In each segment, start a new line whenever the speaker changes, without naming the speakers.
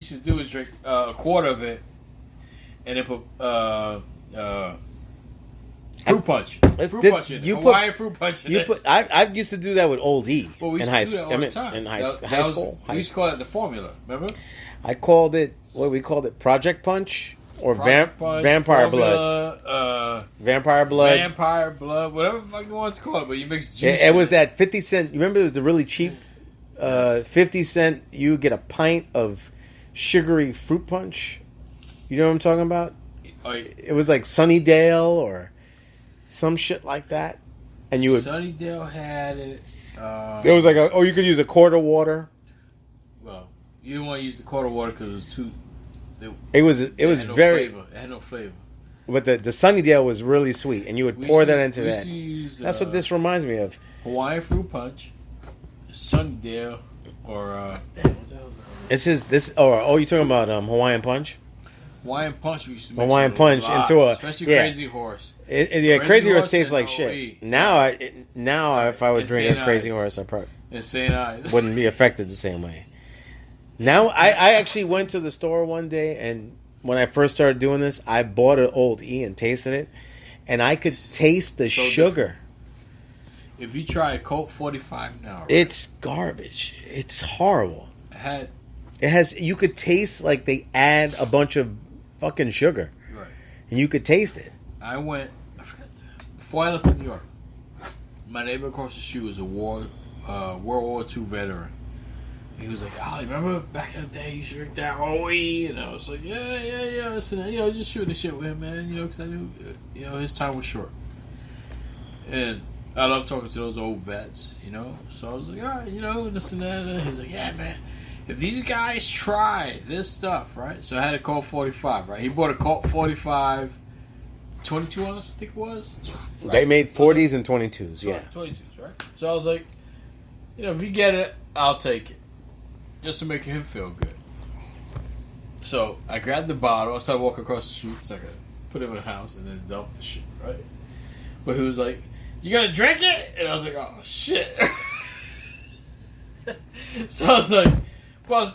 used to do is drink a quarter of it, and then put fruit punch. Fruit punch in it. Hawaiian fruit punch in it.
I used to do that with Old E
Well, we
in
used
high
to do that
school.
all the time.
In high school.
We used to call it the formula. Remember?
I called it we called it Project Punch or
Project Punch,
Vampire
formula,
Blood. Vampire Blood.
Vampire Blood. Whatever the fuck you want to call it, but you mix juice.
It was that 50-cent. You remember it was the really cheap 50-cent. You get a pint of sugary fruit punch. You know what I'm talking about? It was like Sunnydale or some shit like that. And you would
Sunnydale had it.
It was like you could use a quart of water.
Well, you didn't want to use the quart of water because it was too.
It was very.
Flavor. It had no flavor.
But the Sunnydale was really sweet, and you would pour that into that.
Use,
that's what this reminds me of.
Hawaiian fruit punch, Sunnydale, or
This is this. Oh, you talking about Hawaiian punch?
Hawaiian punch. We used to
Hawaiian punch into
especially Crazy Horse.
Crazy Horse tastes like shit. Now, if I would drink a Crazy Horse, I probably wouldn't be affected the same way. Now, I actually went to the store one day, and when I first started doing this, I bought an Old E and tasted it, and I could taste the sugar.
If you try a Colt 45 now, right?
It's garbage. It's horrible.
It
has. You could taste like they add a bunch of fucking sugar,
right? And
you could taste it.
Before I left New York, my neighbor across the street was a World War II veteran. He was like, "Ali, remember back in the day you should drink that OE?" And I was like, "Yeah, listen, just shooting the shit with him, man, because I knew, his time was short." And I love talking to those old vets, So I was like, "All right, this and that." And he's like, "Yeah, man, if these guys try this stuff, right?" So I had a Colt 45, right? He bought a Colt 45, 22 ounce, I think it was. Right?
They made 40s and 22s, yeah.
22s, right? So I was like, if you get it, I'll take it. Just to make him feel good. So I grabbed the bottle. I started walking across the street so I could put him in the house and then dump the shit, right? But he was like, "You gonna drink it?" And I was like, "Oh shit." So I was like, "Well,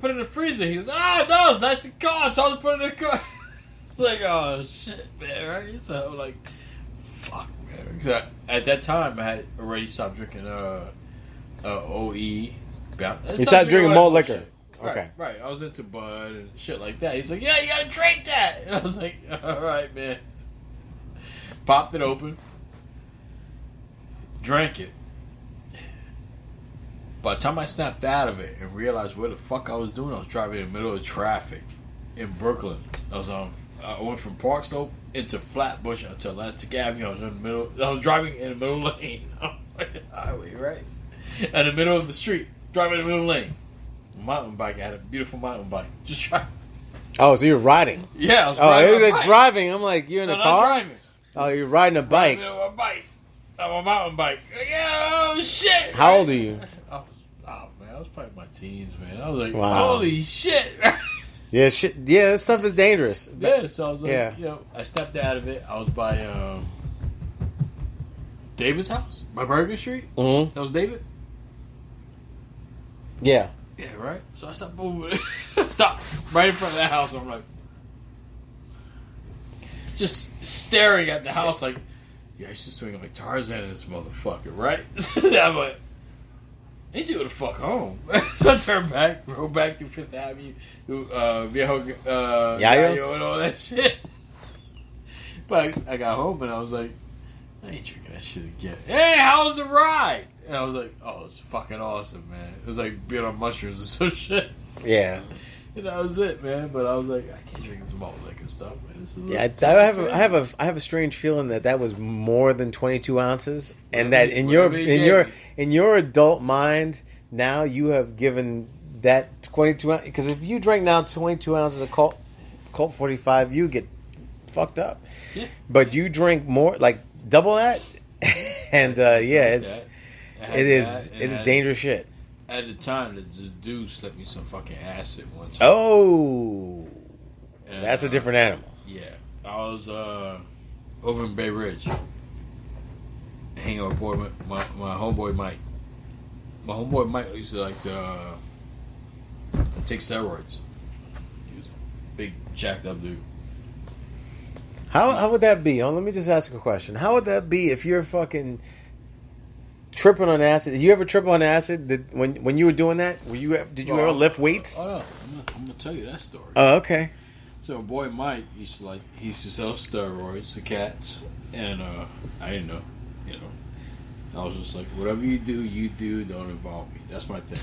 put it in the freezer." He goes, "Oh no, it's nice and cold. I told him to put it in the car." It's like, "Oh shit, man!" Right? So I'm like, "Fuck, man." Because at that time I had already stopped drinking OE.
You started drinking malt liquor. Okay.
Right. I was into Bud and shit like that. He's like, "Yeah, you gotta drink that." And I was like, "All right, man." Popped it open. Drank it. By the time I snapped out of it and realized what the fuck I was doing, I was driving in the middle of traffic in Brooklyn. I went from Park Slope into Flatbush to Atlantic Avenue. I was driving in the middle lane on the highway, right? In the middle of the street. Driving in the middle lane. Mountain bike. I had a beautiful mountain bike. Just driving.
Oh, so you're riding?
Yeah, I was riding.
Oh, it was like driving. I'm like, you in a car?
I'm driving.
Oh, you're riding a bike.
On a bike. On a mountain bike. Oh, shit.
How old are you?
Man, I was probably in my teens, man. I was like,
wow.
Holy shit.
Yeah, shit. Yeah, that stuff is dangerous.
Yeah, so I was like, I stepped out of it. I was by David's house, by Bergen Street.
Mm-hmm.
That was David?
Yeah.
Yeah, right? So I stopped over Stop right in front of that house. I'm like, just staring at the house like, I used to swing like Tarzan in this motherfucker, right? I'm like, I need to go the fuck home. So I turned back, rode back through Fifth Avenue, through Viejo Yayo and all that shit. But I got home and I was like, I ain't drinking that shit again. Hey, how was the ride? And I was like, oh, it's fucking awesome, man. It was like being on mushrooms and some shit.
Yeah.
And that was it, man. But I was like, I can't drink this malt liquor stuff, man.
I have a strange feeling that was more than 22 ounces, and that in your adult mind now you have given that 22 ounces, because if you drank now 22 ounces of Colt 45, you get fucked up. Yeah. But you drink more, like double that, and it is dangerous shit.
At the time, this dude slipped me some fucking acid one time.
Oh, and, that's a different animal.
Yeah, I was over in Bay Ridge, hanging out with my homeboy Mike. My homeboy Mike used to like to take steroids. Big jacked up dude.
How would that be? Oh, let me just ask a question. How would that be if you're fucking tripping on acid? Did you ever trip on acid? When you were doing that? Did you ever lift weights?
Oh no, I'm gonna tell you that story.
Oh, okay.
So boy Mike used to sell steroids to cats, and I didn't know, I was just like, whatever you do, don't involve me. That's my thing.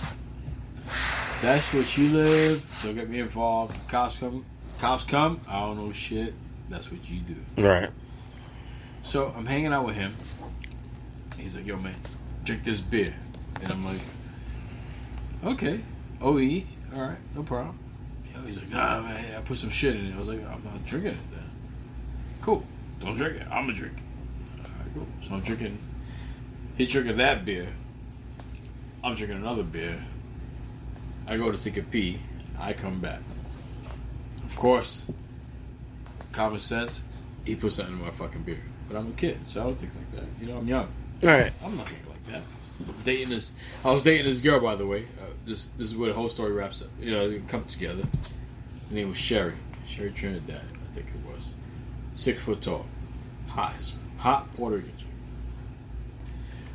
That's what you live. Don't get me involved. Cops come. I don't know shit. That's what you do.
Right.
So I'm hanging out with him. He's like, yo man, drink this beer, and I'm like, okay, OE, all right, no problem. He's like, nah, man, I put some shit in it. I was like, I'm not drinking it then. Cool. Don't drink it. I'm going to drink it. All right, cool. So I'm drinking. He's drinking that beer. I'm drinking another beer. I go to take a pee. I come back. Of course, common sense, he put something in my fucking beer. But I'm a kid, so I don't think like that. I'm young.
All right.
I'm not thinking like that. I was dating this girl, by the way. This is where the whole story wraps up. It comes together. Her name was Sherry Trinidad, I think it was. 6 foot tall, hot Puerto Rican chick.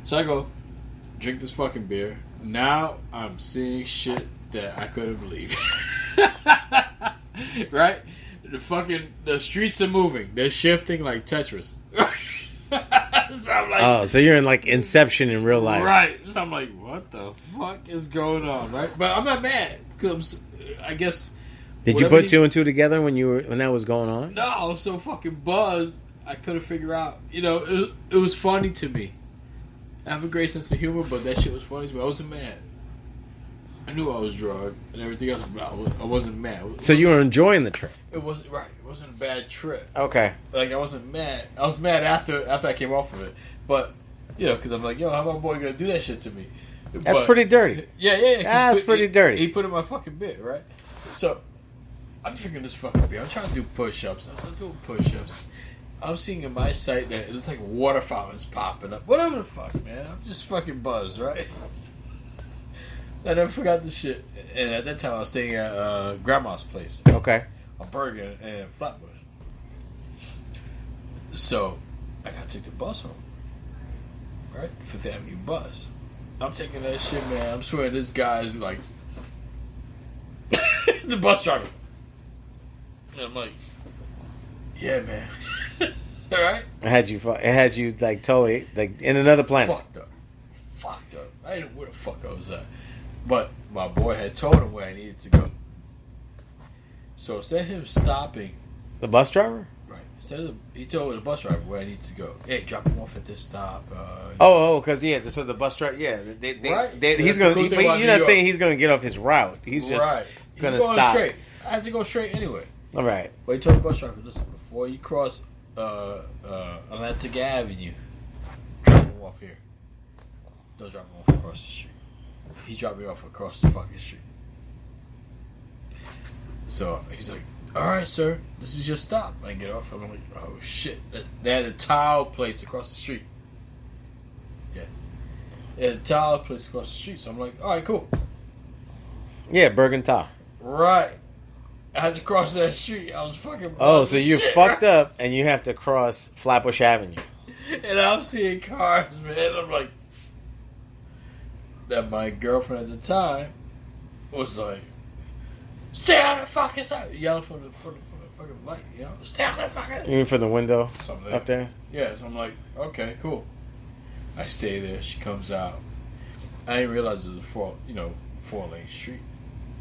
So I go drink this fucking beer. Now I'm seeing shit that I couldn't believe. Right? The streets are moving. They're shifting like Tetris. So I'm like,
so you're in like Inception in real life,
right? So I'm like, what the fuck is going on, right? But I'm not mad because I guess.
Did you put two and two together when that was going on?
No, I was so fucking buzzed. I couldn't figure out. It was funny to me. I have a great sense of humor, but that shit was funny to me. I wasn't mad. I knew I was drugged and everything else, but I wasn't mad.
So you were enjoying the trip?
It wasn't right. It wasn't a bad trip.
Okay.
Like I wasn't mad. I was mad after I came off of it, but because I'm like, yo, how my boy gonna do that shit to me?
That's pretty dirty.
Yeah.
That's pretty dirty.
He put in my fucking bit, right? So I'm drinking this fucking beer. I'm trying to do push-ups. I'm doing push-ups. I'm seeing in my sight that it's like water fountains popping up. Whatever the fuck, man. I'm just fucking buzzed, right? I never forgot this shit. And at that time, I was staying at Grandma's place.
Okay.
On Bergen and Flatbush. So, I gotta take the bus home. Right? Fifth Avenue bus. I'm taking that shit, man. I'm swearing this guy's like... the bus driver. And I'm like... Yeah, man. Alright?
It had you like totally like in another planet.
Fucked up. I didn't know where the fuck I was at. But my boy had told him where I needed to go. So instead of him stopping...
The bus driver?
Right. He told the bus driver where I needed to go. Hey, drop him off at this stop.
Because so the bus driver, right. He's going to... You're not saying he's going to get off his route. He's just going to stop.
Straight. I had to go straight anyway.
All right.
But he told the bus driver, listen, before you cross Atlantic Avenue, drop him off here. Don't drop him off across the street. He dropped me off across the fucking street. So he's like, alright, sir, this is your stop. I get off. I'm like, oh shit. They had a tile place across the street. Yeah. They had a tile place across the street. So I'm like, alright, cool.
Yeah, Bergen Tile.
Right. I had to cross that street. I was fucking...
so you fucked up and you have to cross Flatbush Avenue.
And I'm seeing cars, man. I'm like... That my girlfriend at the time was like, stay on the fucking side. Yelling for the fucking light, Stay on the fucking...
You mean for the window
something
up there?
Yeah, so I'm like, okay, cool. I stay there. She comes out. I didn't realize it was a 4-lane street.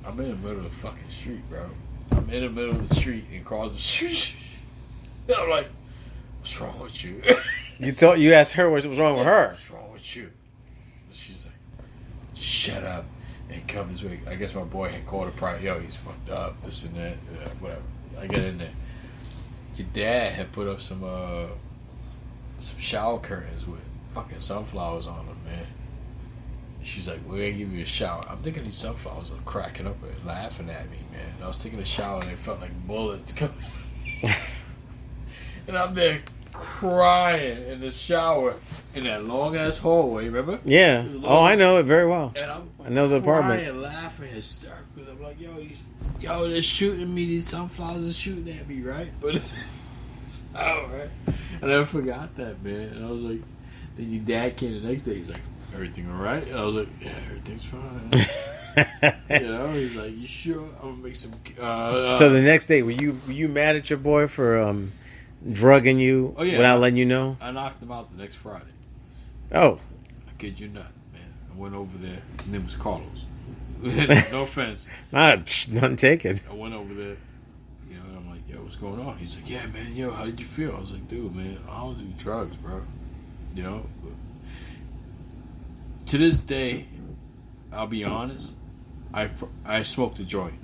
I'm in the middle of the fucking street, bro. I'm in the middle of the street and cars are street. And I'm like, what's wrong with you?
You asked her what was wrong with her.
What's wrong with you? And she's like, shut up and come this way. I guess my boy had called a prior. Yo, he's fucked up. This and that. Whatever. I get in there. Your dad had put up some shower curtains with fucking sunflowers on them, man. She's like, we're gonna give you a shower. I'm thinking these sunflowers are cracking up and laughing at me, man. And I was taking a shower and it felt like bullets coming. And I'm there crying in the shower in that long ass hallway. Remember?
Yeah. Oh, I know it very well.
And I'm
I know the apartment.
crying, laughing, hysterical. I'm like, yo, they're shooting me. These sunflowers are shooting at me, right? But oh, right. I never forgot that, man. And I was like, then your dad came the next day. He's like, everything all right? And I was like, yeah, everything's fine. You know, he's like, you sure? I'm gonna make some.
So the next day, were you mad at your boy for drugging you without letting you know?
I knocked him out the next Friday.
Oh,
I kid you not, man. I went over there. His name was Carlos. No offense.
Nothing taken.
I went over there. You know, and I'm like, yo, what's going on? He's like, yeah, man. Yo, how did you feel? I was like, dude, man, I don't do drugs, bro. You know. To this day, I'll be honest. I smoked a joint.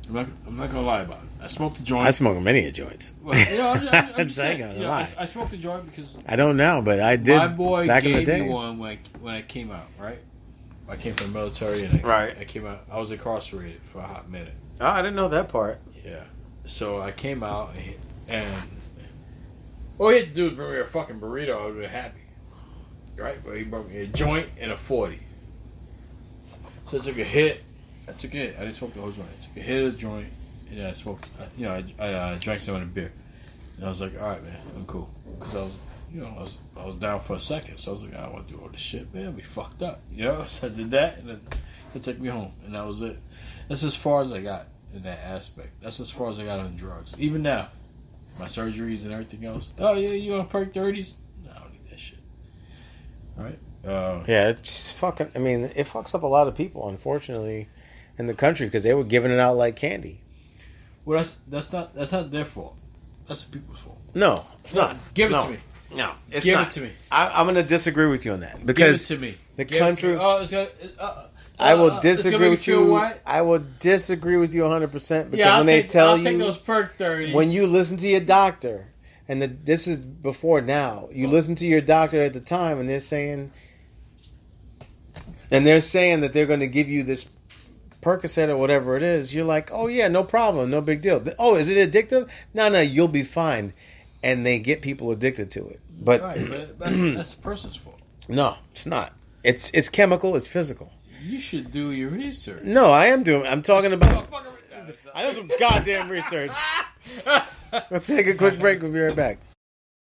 I'm not gonna lie about it. I smoked a joint.
I smoke many joints.
Well, you know, I'm just saying. You know, I smoked a joint because
I don't now, but I did.
My boy
back
gave
in the day.
me one when I came out. Right, I came from the military and I came out. I was incarcerated for a hot minute.
Oh, I didn't know that part.
Yeah, so I came out and all he had to do was bring me a fucking burrito. I would have been happy. Right, but he brought me a joint and a 40. So I took a hit. I didn't smoke the whole joint. I took a hit of the joint, and I smoked. I drank some of the beer, and I was like, "All right, man, I'm cool." Because I was down for a second. So I was like, "I don't want to do all this shit, man. We fucked up." You know, so I did that, and then they took me home, and that was it. That's as far as I got in that aspect. That's as far as I got on drugs. Even now, my surgeries and everything else. Oh yeah, you on perk 30s? No, I don't need that shit. All right.
Yeah, it's just fucking. I mean, it fucks up a lot of people, unfortunately, in the country because they were giving it out like candy.
Well, that's not their fault. That's the people's fault.
No, it's not.
Give it to me.
No, it's
Give
not.
it to me.
I'm going to disagree with you on that because
give it to me.
The
Give
country.
I
will disagree with you.
What?
I will disagree with you 100% because
yeah,
when they tell
I'll
you
take those perk 30s.
when you listen to your doctor, and this is before now. You listen to your doctor at the time, and they're saying that they're going to give you this Percocet or whatever it is. You're like, oh yeah, no problem, no big deal. Oh, is it addictive? No, you'll be fine. And they get people addicted to it. But,
right, but that's the person's fault.
No, it's not. It's chemical. It's physical.
You should do your research.
No, I am doing. I'm talking about. I know some goddamn research. We'll take a quick break. We'll be right back.